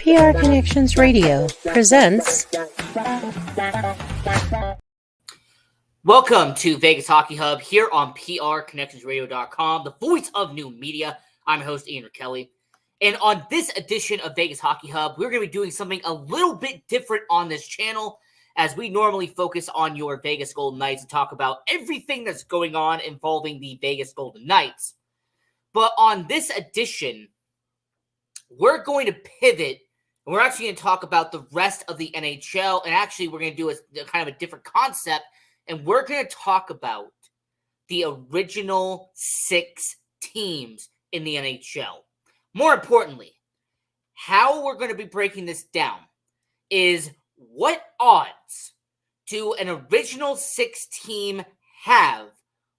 PR Connections Radio presents. Welcome to Vegas Hockey Hub here on PRConnectionsRadio.com, the voice of new media. I'm your host, Ian Kelly. And on this edition of Vegas Hockey Hub, we're going to be doing something a little bit different on this channel, as we normally focus on your Vegas Golden Knights and talk about everything that's going on involving the Vegas Golden Knights. But on this edition, we're going to pivot, and we're actually going to talk about the rest of the NHL, and actually we're going to do a kind of a different concept, and we're going to talk about the original 6 teams in the NHL. More importantly, how we're going to be breaking this down is what odds do an original 6 team have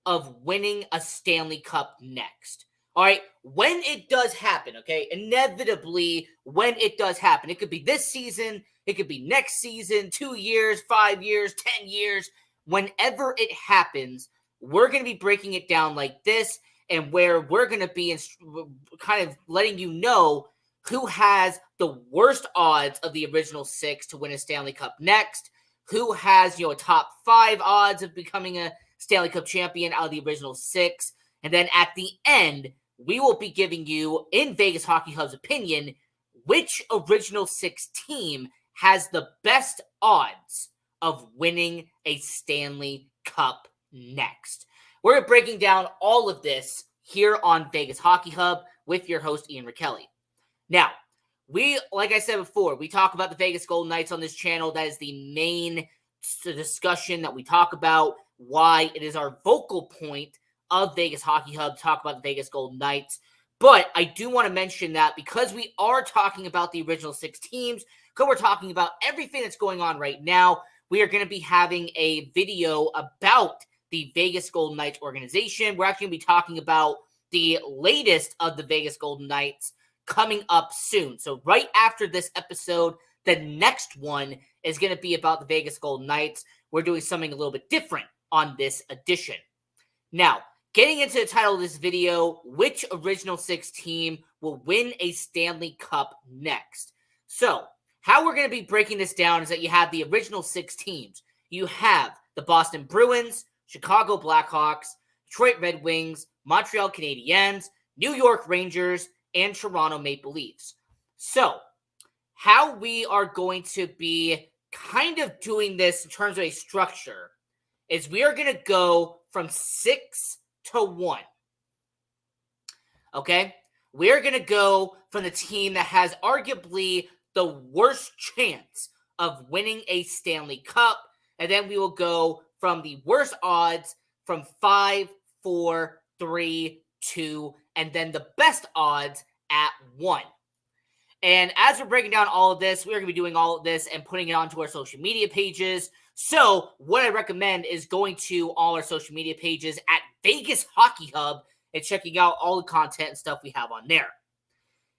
of winning a Stanley Cup next? All right, when it does happen, okay, inevitably when it does happen, it could be this season, it could be next season, 2 years, 5 years, 10 years, whenever it happens, we're going to be breaking it down like this, and where we're going to be kind of letting you know who has the worst odds of the original 6 to win a Stanley Cup next, who has, a top 5 odds of becoming a Stanley Cup champion out of the original 6, and then at the end, we will be giving you, in Vegas Hockey Hub's opinion, which original 6 team has the best odds of winning a Stanley Cup next. We're breaking down all of this here on Vegas Hockey Hub with your host, Ian Kelly. Now, like I said before, we talk about the Vegas Golden Knights on this channel. That is the main discussion that we talk about, why it is our focal point of Vegas Hockey Hub, talk about the Vegas Golden Knights. But I do want to mention that because we are talking about the original 6 teams, because we're talking about everything that's going on right now, we are going to be having a video about the Vegas Golden Knights organization. We're actually going to be talking about the latest of the Vegas Golden Knights coming up soon. So right after this episode, the next one is going to be about the Vegas Golden Knights. We're doing something a little bit different on this edition. Now, getting into the title of this video, which original 6 team will win a Stanley Cup next? So, how we're going to be breaking this down is that you have the original 6 teams. You have the Boston Bruins, Chicago Blackhawks, Detroit Red Wings, Montreal Canadiens, New York Rangers, and Toronto Maple Leafs. So, how we are going to be kind of doing this in terms of a structure is we are going to go from 6 to 1. Okay? We're going to go from the team that has arguably the worst chance of winning a Stanley Cup, and then we will go from the worst odds from 5, 4, 3, 2, and then the best odds at 1. And as we're breaking down all of this, we're going to be doing all of this and putting it onto our social media pages. So what I recommend is going to all our social media pages at Vegas Hockey Hub and checking out all the content and stuff we have on there.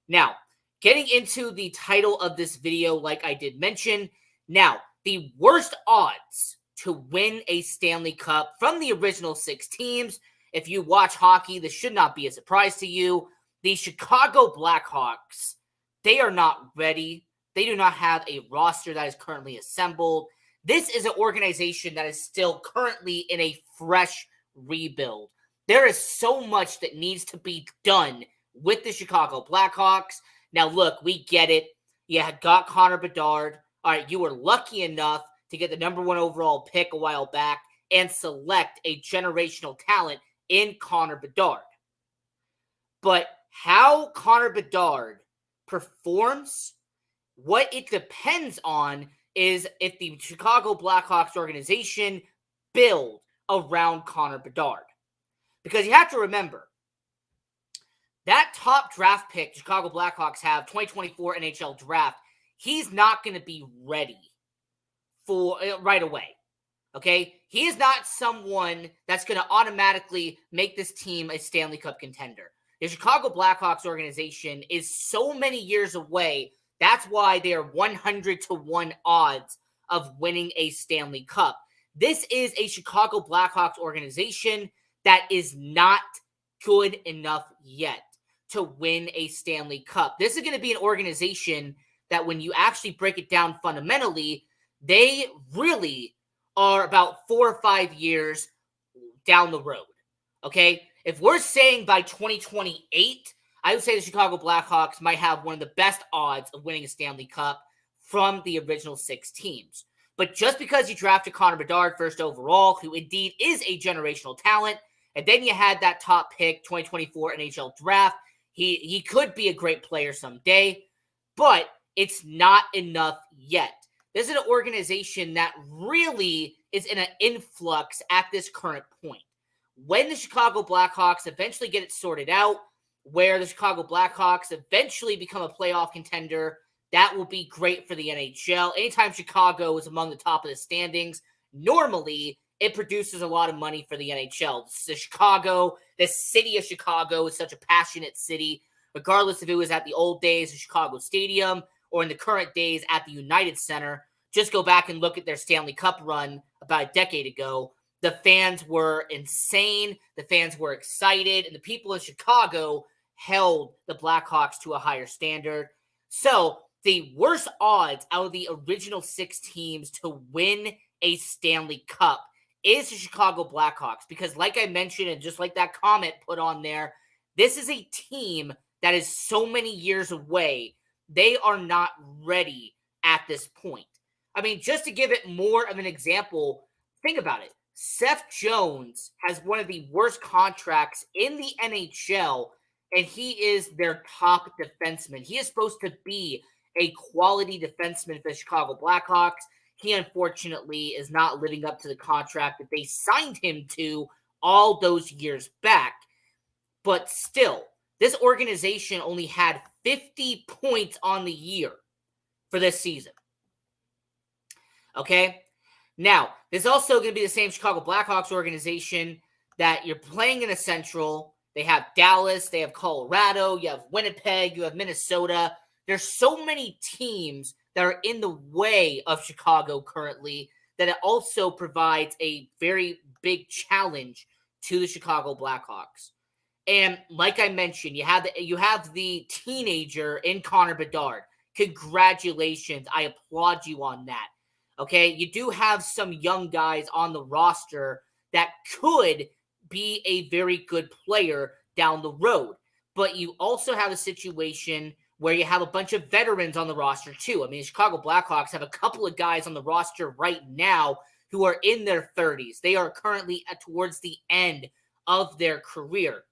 Now, getting into the title of this video, like I did mention, now, the worst odds to win a Stanley Cup from the original 6 teams. If you watch hockey, this should not be a surprise to you. The Chicago Blackhawks, they are not ready. They do not have a roster that is currently assembled. This is an organization that is still currently in a fresh rebuild. There is so much that needs to be done with the Chicago Blackhawks. Now, look, we get it. You had got Connor Bedard. All right, you were lucky enough to get the number 1 overall pick a while back and select a generational talent in Connor Bedard. But how Connor Bedard performs, what it depends on is if the Chicago Blackhawks organization build around Connor Bedard. Because you have to remember, that top draft pick Chicago Blackhawks have, 2024 NHL draft, he's not going to be ready for right away. Okay? He is not someone that's going to automatically make this team a Stanley Cup contender. The Chicago Blackhawks organization is so many years away. That's why they are 100 to 1 odds of winning a Stanley Cup. This is a Chicago Blackhawks organization that is not good enough yet to win a Stanley Cup. This is going to be an organization that when you actually break it down fundamentally, they really are about 4 or 5 years down the road. Okay? If we're saying by 2028, I would say the Chicago Blackhawks might have one of the best odds of winning a Stanley Cup from the original 6 teams. But just because you drafted Connor Bedard first overall, who indeed is a generational talent, and then you had that top pick, 2024 NHL draft, he could be a great player someday, but it's not enough yet. This is an organization that really is in an influx at this current point. When the Chicago Blackhawks eventually get it sorted out, where the Chicago Blackhawks eventually become a playoff contender, that will be great for the NHL. Anytime Chicago is among the top of the standings, normally it produces a lot of money for the NHL. The city of Chicago is such a passionate city, regardless if it was at the old days of Chicago Stadium or in the current days at the United Center. Just go back and look at their Stanley Cup run about a decade ago. The fans were insane. The fans were excited. And the people in Chicago held the Blackhawks to a higher standard. So the worst odds out of the original 6 teams to win a Stanley Cup is the Chicago Blackhawks. Because like I mentioned, and just like that comment put on there, this is a team that is so many years away. They are not ready at this point. I mean, just to give it more of an example, think about it. Seth Jones has one of the worst contracts in the NHL, and he is their top defenseman. He is supposed to be a quality defenseman for the Chicago Blackhawks. He unfortunately is not living up to the contract that they signed him to all those years back. But still, this organization only had 50 points on the year for this season. Okay? Now, this is also going to be the same Chicago Blackhawks organization that you're playing in the Central. They have Dallas, they have Colorado, you have Winnipeg, you have Minnesota. There's so many teams that are in the way of Chicago currently that it also provides a very big challenge to the Chicago Blackhawks. And like I mentioned, you have the teenager in Connor Bedard. Congratulations. I applaud you on that. Okay, you do have some young guys on the roster that could be a very good player down the road. But you also have a situation where you have a bunch of veterans on the roster too. I mean, the Chicago Blackhawks have a couple of guys on the roster right now who are in their 30s. They are currently towards the end of their career.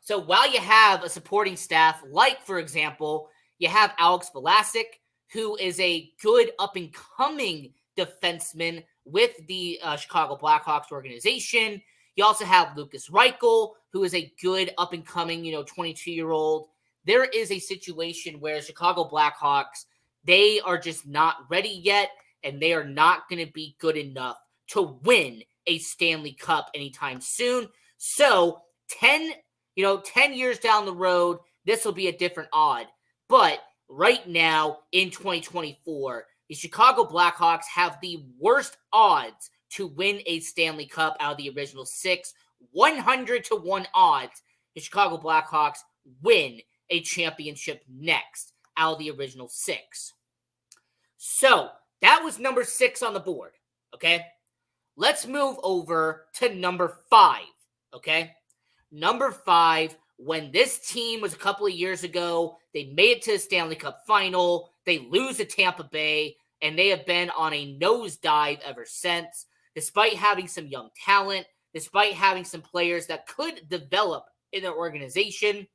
So while you have a supporting staff, like, for example, you have Alex Vlasic, who is a good up-and-coming defenseman with the Chicago Blackhawks organization. You also have Lucas Reichel, who is a good up-and-coming, 22-year-old. There is a situation where Chicago Blackhawks, they are just not ready yet, and they are not going to be good enough to win a Stanley Cup anytime soon. So 10 years down the road, this will be a different odd. But right now, in 2024, the Chicago Blackhawks have the worst odds to win a Stanley Cup out of the original 6. 100-1 odds. The Chicago Blackhawks win a championship next out of the original 6. So, that was number 6 on the board, okay? Let's move over to number 5, okay? Number 5, when this team was a couple of years ago, they made it to the Stanley Cup final, they lose to Tampa Bay, and they have been on a nosedive ever since, despite having some young talent, despite having some players that could develop in their organization.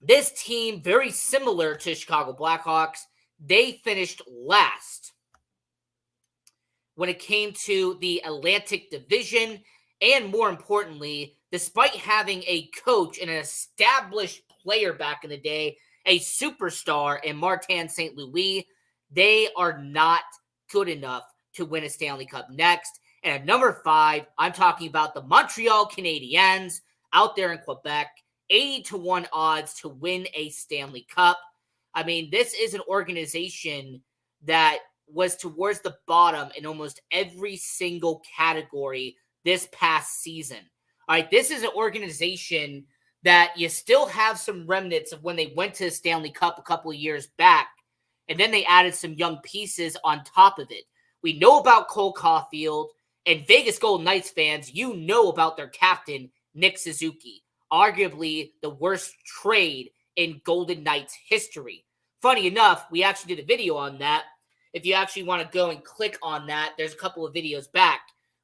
This team, very similar to Chicago Blackhawks, they finished last when it came to the Atlantic Division, and more importantly, despite having a coach and an established player back in the day, a superstar in Martin St. Louis, they are not good enough to win a Stanley Cup next. And at number 5, I'm talking about the Montreal Canadiens out there in Quebec, 80-1 odds to win a Stanley Cup. I mean, this is an organization that was towards the bottom in almost every single category this past season. All right, this is an organization that you still have some remnants of when they went to the Stanley Cup a couple of years back, and then they added some young pieces on top of it. We know about Cole Caulfield, and Vegas Golden Knights fans, you know about their captain, Nick Suzuki, arguably the worst trade in Golden Knights history. Funny enough, we actually did a video on that. If you actually want to go and click on that, there's a couple of videos back.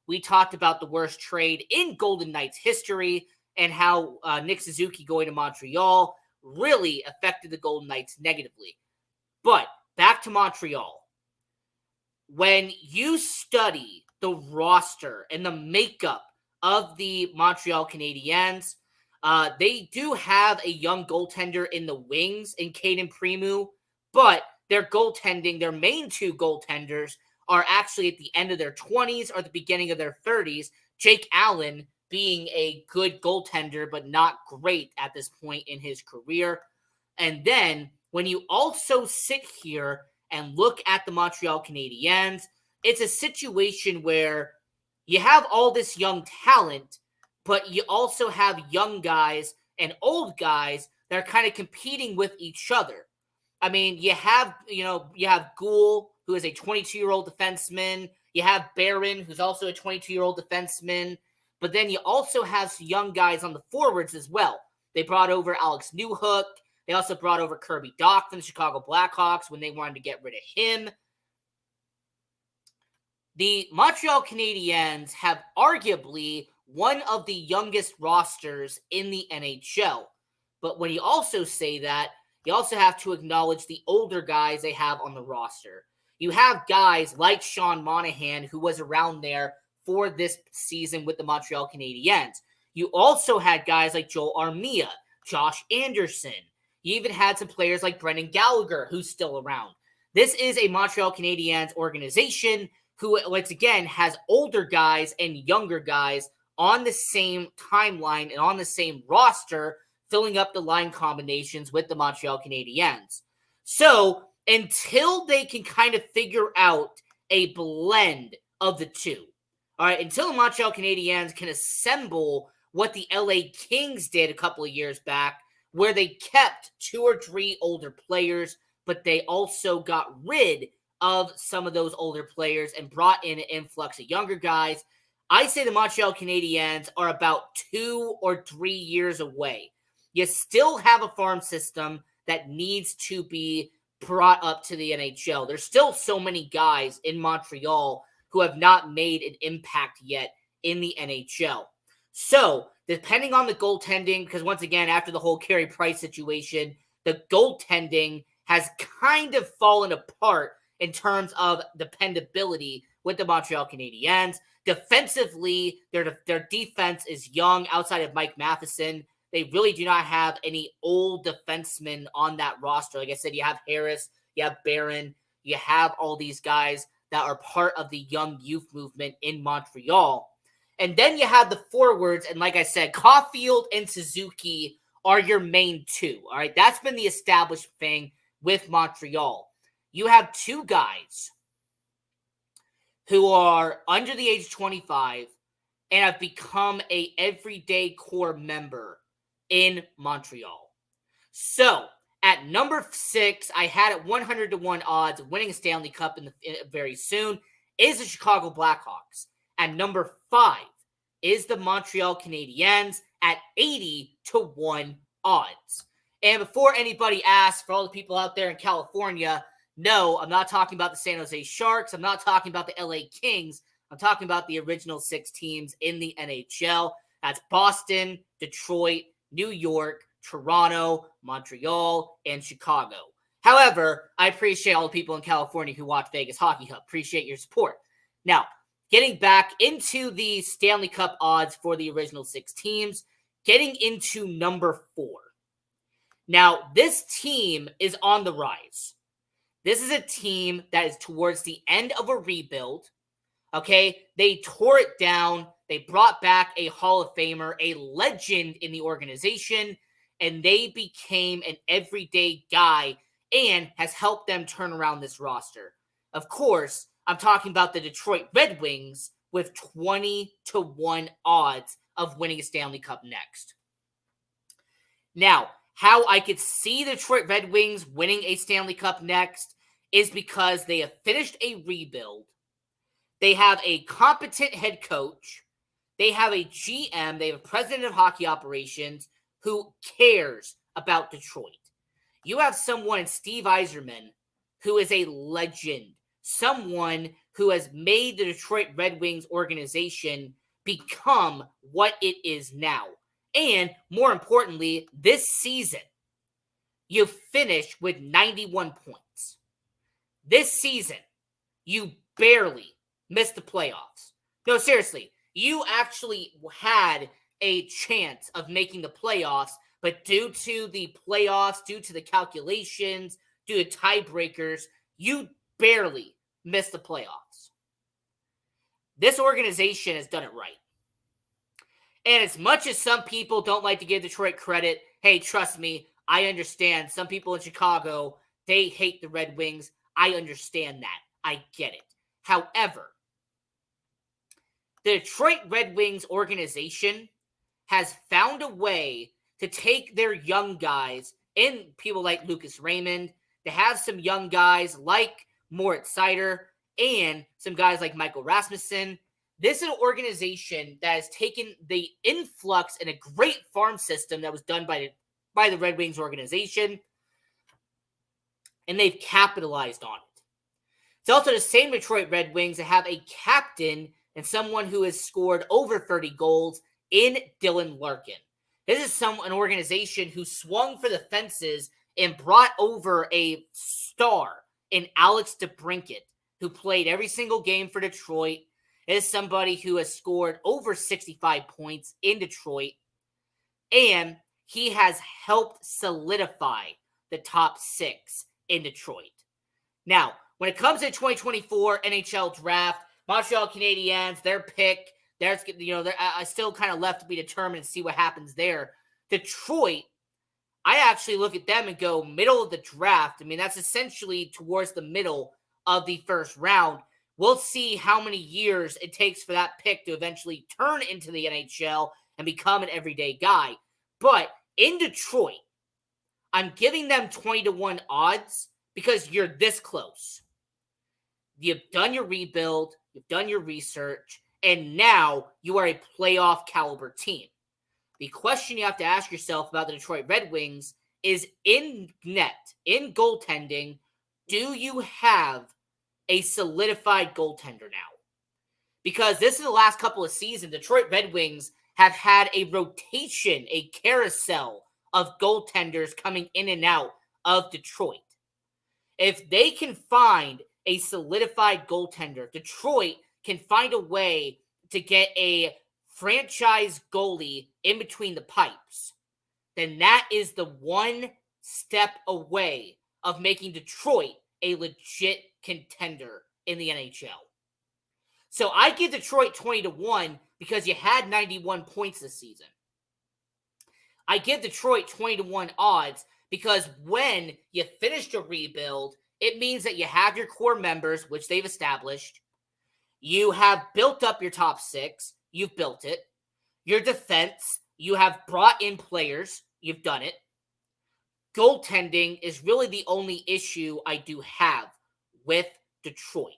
We talked about the worst trade in Golden Knights history and how Nick Suzuki going to Montreal really affected the Golden Knights negatively. But back to Montreal. When you study the roster and the makeup of the Montreal Canadiens, they do have a young goaltender in the wings in Caden Premu, but their goaltending, their main two goaltenders, are actually at the end of their 20s or the beginning of their 30s. Jake Allen being a good goaltender, but not great at this point in his career. And then when you also sit here and look at the Montreal Canadiens, it's a situation where you have all this young talent, but you also have young guys and old guys that are kind of competing with each other. I mean, you have Gould, who is a 22-year-old defenseman. You have Barron, who's also a 22-year-old defenseman. But then you also have some young guys on the forwards as well. They brought over Alex Newhook. They also brought over Kirby Dach from the Chicago Blackhawks when they wanted to get rid of him. The Montreal Canadiens have arguably one of the youngest rosters in the NHL. But when you also say that, you also have to acknowledge the older guys they have on the roster. You have guys like Sean Monahan, who was around there for this season with the Montreal Canadiens. You also had guys like Joel Armia, Josh Anderson. You even had some players like Brendan Gallagher, who's still around. This is a Montreal Canadiens organization who, once again, has older guys and younger guys on the same timeline and on the same roster, filling up the line combinations with the Montreal Canadiens. So, until they can kind of figure out a blend of the two, all right, until the Montreal Canadiens can assemble what the LA Kings did a couple of years back, where they kept 2 or 3 older players, but they also got rid of some of those older players and brought in an influx of younger guys. I say the Montreal Canadiens are about 2 or 3 years away. You still have a farm system that needs to be brought up to the NHL. There's still so many guys in Montreal who have not made an impact yet in the NHL. So, depending on the goaltending, because once again, after the whole Carey Price situation, the goaltending has kind of fallen apart in terms of dependability with the Montreal Canadiens. Defensively, their defense is young outside of Mike Matheson. They really do not have any old defensemen on that roster. Like I said, you have Harris, you have Barron, you have all these guys that are part of the young youth movement in Montreal. And then you have the forwards, and like I said, Caulfield and Suzuki are your main two. All right, that's been the established thing with Montreal. You have 2 guys who are under the age of 25 and have become a everyday core member in Montreal. So, at number 6, I had it 100-1 odds of winning a Stanley Cup very soon, is the Chicago Blackhawks. At number 5 is the Montreal Canadiens at 80-1 odds. And before anybody asks, for all the people out there in California, no, I'm not talking about the San Jose Sharks. I'm not talking about the LA Kings. I'm talking about the original 6 teams in the NHL. That's Boston, Detroit, New York, Toronto, Montreal, and Chicago. However, I appreciate all the people in California who watch Vegas Hockey Hub. Appreciate your support. Now, getting back into the Stanley Cup odds for the original 6 teams, getting into number 4. Now, this team is on the rise. This is a team that is towards the end of a rebuild. Okay, they tore it down. They brought back a Hall of Famer, a legend in the organization, and they became an everyday guy and has helped them turn around this roster. Of course, I'm talking about the Detroit Red Wings with 20-1 odds of winning a Stanley Cup next. Now, how I could see the Detroit Red Wings winning a Stanley Cup next is because they have finished a rebuild. They have a competent head coach. They have a GM. They have a president of hockey operations who cares about Detroit. You have someone in Steve Yzerman who is a legend, someone who has made the Detroit Red Wings organization become what it is now. And more importantly, this season, you finished with 91 points. This season, you barely missed the playoffs. No, seriously, you actually had a chance of making the playoffs, but due to the playoffs, due to the calculations, due to tiebreakers, you barely missed the playoffs. This organization has done it right. And as much as some people don't like to give Detroit credit, hey, trust me, I understand. Some people in Chicago, they hate the Red Wings. I understand that. I get it. However, the Detroit Red Wings organization has found a way to take their young guys, and people like Lucas Raymond, to have some young guys like Moritz Seider and some guys like Michael Rasmussen. This is an organization that has taken the influx and a great farm system that was done by the Red Wings organization, and they've capitalized on it. It's also the same Detroit Red Wings that have a captain and someone who has scored over 30 goals in Dylan Larkin. This is an organization who swung for the fences and brought over a star in Alex DeBrincat, who played every single game for Detroit. It is somebody who has scored over 65 points in Detroit, and he has helped solidify the top six in Detroit. Now, when it comes to the 2024 NHL draft, Montreal Canadiens, their pick, I still kind of left to be determined and see what happens there. Detroit, I actually look at them and go middle of the draft. I mean, that's essentially towards the middle of the first round. We'll see how many years it takes for that pick to eventually turn into the NHL and become an everyday guy. But in Detroit, I'm giving them 20-1 odds because you're this close. You've done your rebuild, you've done your research, and now you are a playoff caliber team. The question you have to ask yourself about the Detroit Red Wings is in net, in goaltending, do you have a solidified goaltender now? Because this is the last couple of seasons, Detroit Red Wings have had a rotation, a carousel of goaltenders coming in and out of Detroit. If they can find a solidified goaltender, Detroit can find a way to get a franchise goalie in between the pipes, then that is the one step away of making Detroit a legit contender in the NHL. So I give Detroit 20-1 because you had 91 points this season. I give Detroit 20-1 odds because when you finished a rebuild, it means that you have your core members, which they've established. You have built up your top six. You've built it. Your defense, you have brought in players. You've done it. Goaltending is really the only issue I do have with Detroit.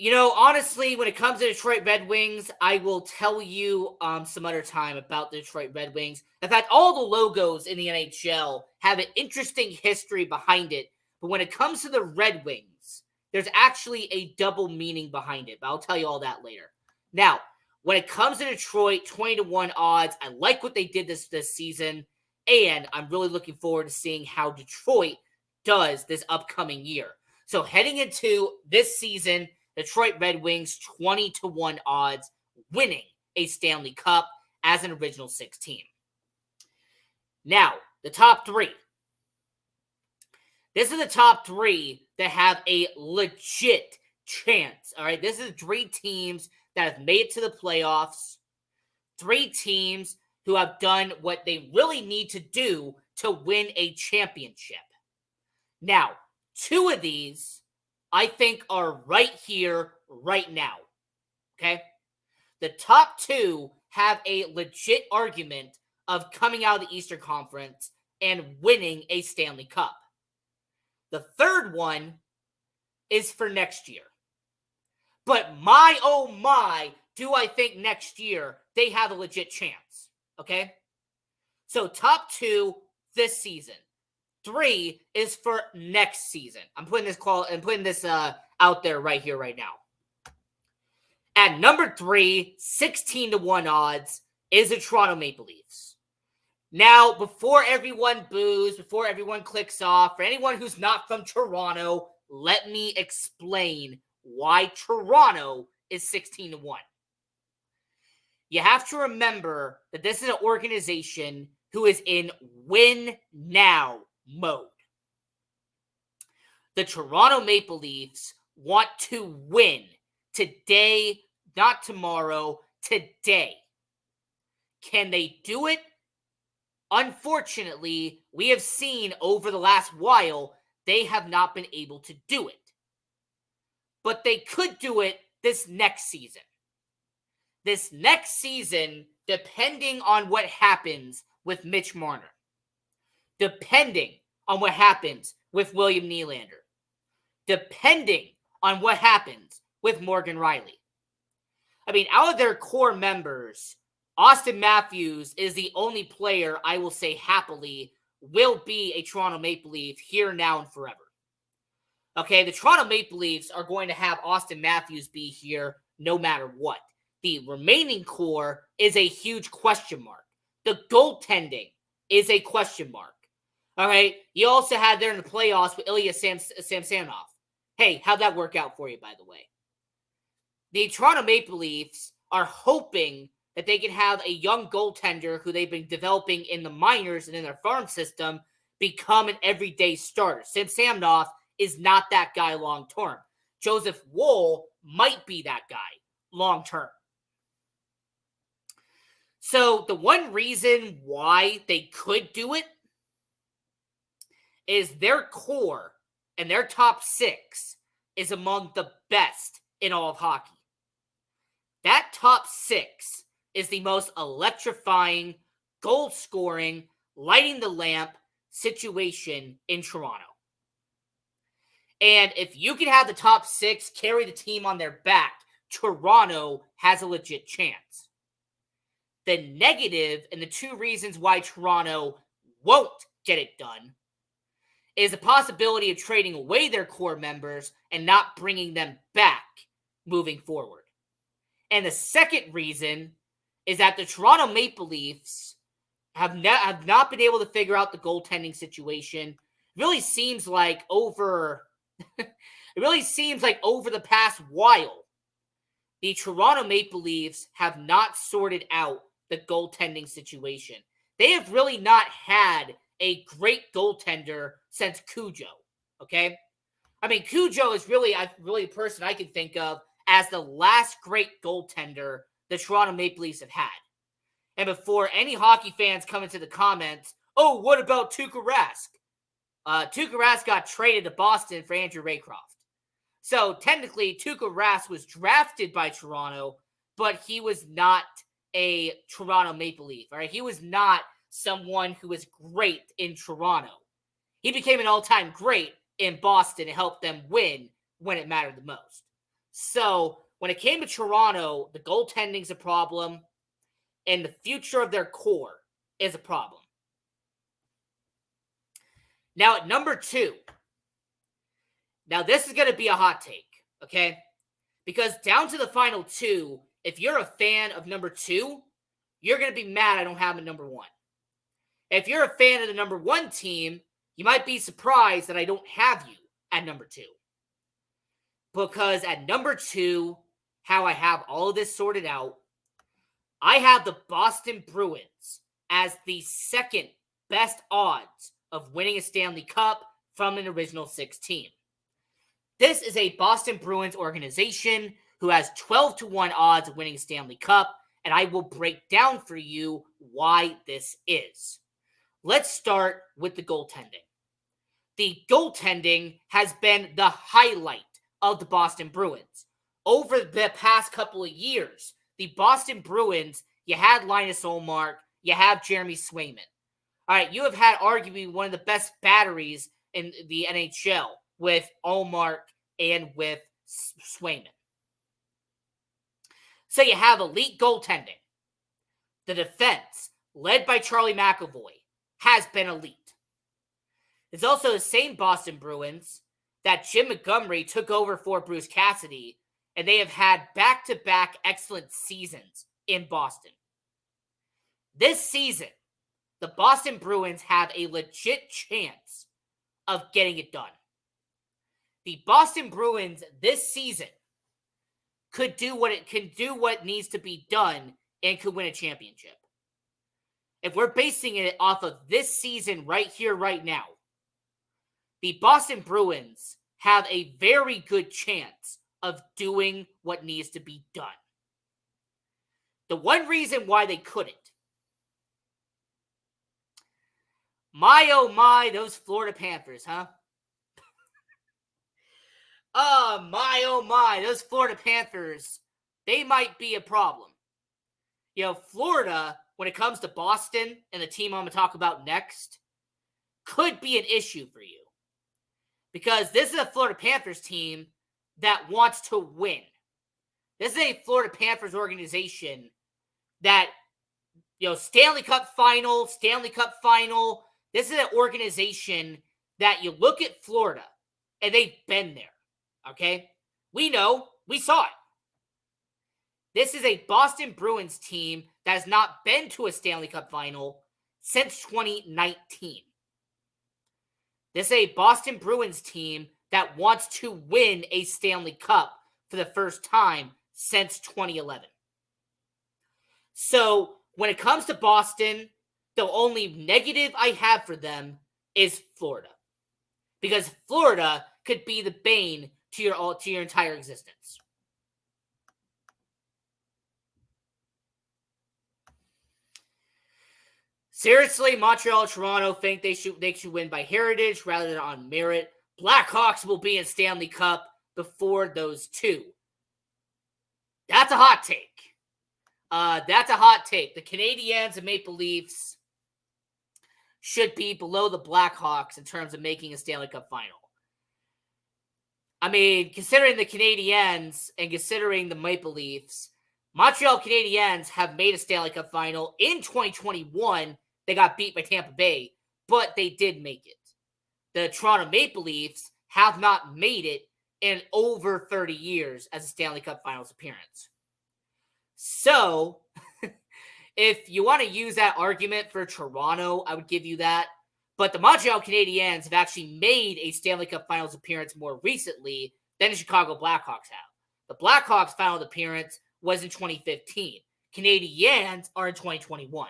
Honestly, when it comes to Detroit Red Wings, I will tell you some other time about the Detroit Red Wings. In fact, all the logos in the NHL have an interesting history behind it. But when it comes to the Red Wings, there's actually a double meaning behind it. But I'll tell you all that later. Now, when it comes to Detroit, 20-1 odds, I like what they did this season. And I'm really looking forward to seeing how Detroit does this upcoming year. So heading into this season, Detroit Red Wings 20-1 odds, winning a Stanley Cup as an original six team. Now, the top three. This is the top three that have a legit chance. All right, this is three teams that have made it to the playoffs. Three teams who have done what they really need to do to win a championship. Now, two of these I think are right here, right now. Okay? The top two have a legit argument of coming out of the Eastern Conference and winning a Stanley Cup. The third one is for next year. But my, oh my, do I think next year they have a legit chance, okay? So top 2 this season. 3 is for next season. I'm putting this out there right here, right now. At number 3, 16-1 odds is the Toronto Maple Leafs. Now, before everyone boos, before everyone clicks off, for anyone who's not from Toronto, let me explain why Toronto is 16-1. You have to remember that this is an organization who is in win now mode. The Toronto Maple Leafs want to win today, not tomorrow, today. Can they do it? Unfortunately, we have seen over the last while, they have not been able to do it. But they could do it this next season. This next season, depending on what happens with Mitch Marner, depending on what happens with William Nylander, depending on what happens with Morgan Riley. I mean, out of their core members, Austin Matthews is the only player I will say happily will be a Toronto Maple Leaf here, now, and forever. Okay, the Toronto Maple Leafs are going to have Austin Matthews be here no matter what. The remaining core is a huge question mark. The goaltending is a question mark. All right, you also had there in the playoffs with Ilya Samsonov. Hey, how'd that work out for you, by the way? The Toronto Maple Leafs are hoping that they can have a young goaltender who they've been developing in the minors and in their farm system become an everyday starter. Samsonov is not that guy long-term. Joseph Woll might be that guy long-term. So the one reason why they could do it is their core and their top 6 is among the best in all of hockey. That top 6 is the most electrifying, goal-scoring, lighting the lamp situation in Toronto. And if you can have the top 6 carry the team on their back, Toronto has a legit chance. The negative and the 2 reasons why Toronto won't get it done is the possibility of trading away their core members and not bringing them back moving forward. And the second reason is that the Toronto Maple Leafs have not been able to figure out the goaltending situation. It really seems like over the past while, the Toronto Maple Leafs have not sorted out the goaltending situation. They have really not had a great goaltender since Cujo, okay? I mean, Cujo is really a person I can think of as the last great goaltender the Toronto Maple Leafs have had. And before any hockey fans come into the comments, oh, what about Tuukka Rask? Tuukka Rask got traded to Boston for Andrew Raycroft. So technically, Tuukka Rask was drafted by Toronto, but he was not a Toronto Maple Leaf. All right, he was not someone who was great in Toronto. He became an all-time great in Boston and helped them win when it mattered the most. So when it came to Toronto, the goaltending's a problem, and the future of their core is a problem. Now at number 2, now this is going to be a hot take, okay? Because down to the final 2, if you're a fan of number 2, you're going to be mad I don't have a number 1. If you're a fan of the number 1 team, you might be surprised that I don't have you at number 2. Because at number 2, how I have all of this sorted out, I have the Boston Bruins as the second best odds of winning a Stanley Cup from an original 6 team. This is a Boston Bruins organization who has 12-1 odds of winning a Stanley Cup, and I will break down for you why this is. Let's start with the goaltending. The goaltending has been the highlight of the Boston Bruins. Over the past couple of years, the Boston Bruins, you had Linus Ullmark, you have Jeremy Swayman. All right, you have had arguably one of the best batteries in the NHL with Allmark and with Swayman. So you have elite goaltending. The defense, led by Charlie McAvoy, has been elite. It's also the same Boston Bruins that Jim Montgomery took over for Bruce Cassidy, and they have had back-to-back excellent seasons in Boston. This season, the Boston Bruins have a legit chance of getting it done. The Boston Bruins this season could do what needs to be done and could win a championship. If we're basing it off of this season right here, right now, the Boston Bruins have a very good chance of doing what needs to be done. The one reason why they couldn't, oh my, those Florida Panthers, huh? Oh my, those Florida Panthers, they might be a problem. You know, Florida, when it comes to Boston and the team I'm going to talk about next, could be an issue for you. Because this is a Florida Panthers team that wants to win. This is a Florida Panthers organization that, Stanley Cup final. This is an organization that you look at Florida, and they've been there, okay? We know. We saw it. This is a Boston Bruins team that has not been to a Stanley Cup final since 2019. This is a Boston Bruins team that wants to win a Stanley Cup for the first time since 2011. So, when it comes to Boston, the only negative I have for them is Florida. Because Florida could be the bane to your entire existence. Seriously, Montreal and Toronto think they should win by heritage rather than on merit. Blackhawks will be in Stanley Cup before those two. That's a hot take. The Canadiens and Maple Leafs should be below the Blackhawks in terms of making a Stanley Cup final. I mean, considering the Canadiens and considering the Maple Leafs, Montreal Canadiens have made a Stanley Cup final in 2021. They got beat by Tampa Bay, but they did make it. The Toronto Maple Leafs have not made it in over 30 years as a Stanley Cup Finals appearance. So, if you want to use that argument for Toronto, I would give you that. But the Montreal Canadiens have actually made a Stanley Cup Finals appearance more recently than the Chicago Blackhawks have. The Blackhawks' final appearance was in 2015. Canadiens are in 2021.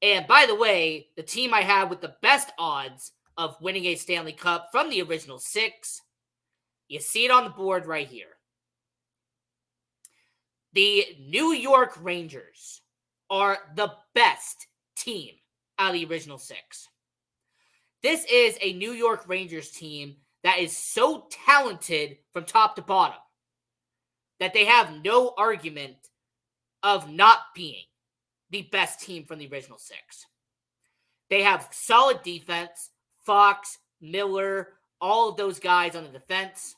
And by the way, the team I have with the best odds of winning a Stanley Cup from the original six, you see it on the board right here. The New York Rangers are the best team out of the original six. This is a New York Rangers team that is so talented from top to bottom that they have no argument of not being the best team from the original six. They have solid defense, Fox, Miller, all of those guys on the defense.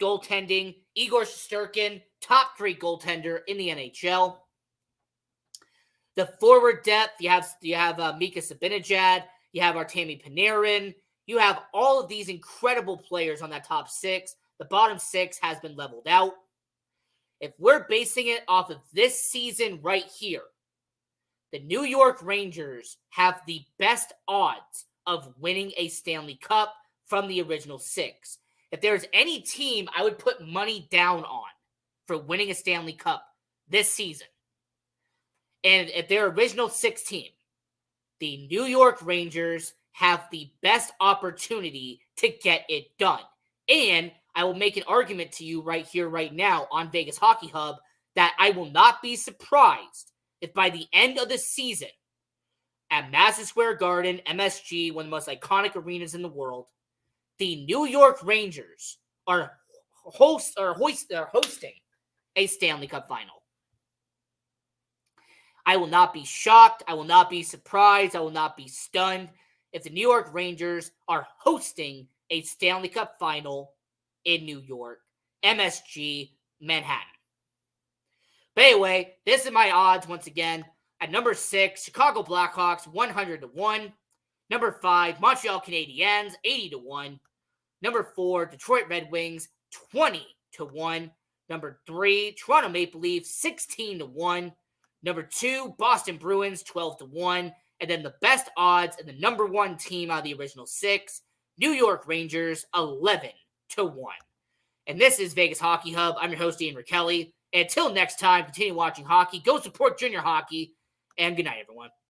Goaltending, Igor Shesterkin, top 3 goaltender in the NHL. The forward depth, you have Mika Zibanejad, you have Artemi Panarin, you have all of these incredible players on that top 6. The bottom 6 has been leveled out. If we're basing it off of this season right here, the New York Rangers have the best odds of winning a Stanley Cup from the original 6. If there's any team I would put money down on for winning a Stanley Cup this season, and if their original 6 team, the New York Rangers have the best opportunity to get it done. And I will make an argument to you right here, right now on Vegas Hockey Hub that I will not be surprised if by the end of the season at Madison Square Garden, MSG, one of the most iconic arenas in the world, the New York Rangers are hosting a Stanley Cup final. I will not be shocked. I will not be surprised. I will not be stunned if the New York Rangers are hosting a Stanley Cup final in New York, MSG, Manhattan. But anyway, this is my odds once again. At number 6, Chicago Blackhawks, 100-1. Number 5, Montreal Canadiens, 80-1. Number 4, Detroit Red Wings, 20-1. Number 3, Toronto Maple Leafs, 16-1. Number 2, Boston Bruins, 12-1. And then the best odds and the number 1 team out of the original 6, New York Rangers, 11-1. And this is Vegas Hockey Hub. I'm your host, Ian Kelly. And until next time, continue watching hockey. Go support junior hockey. And good night, everyone.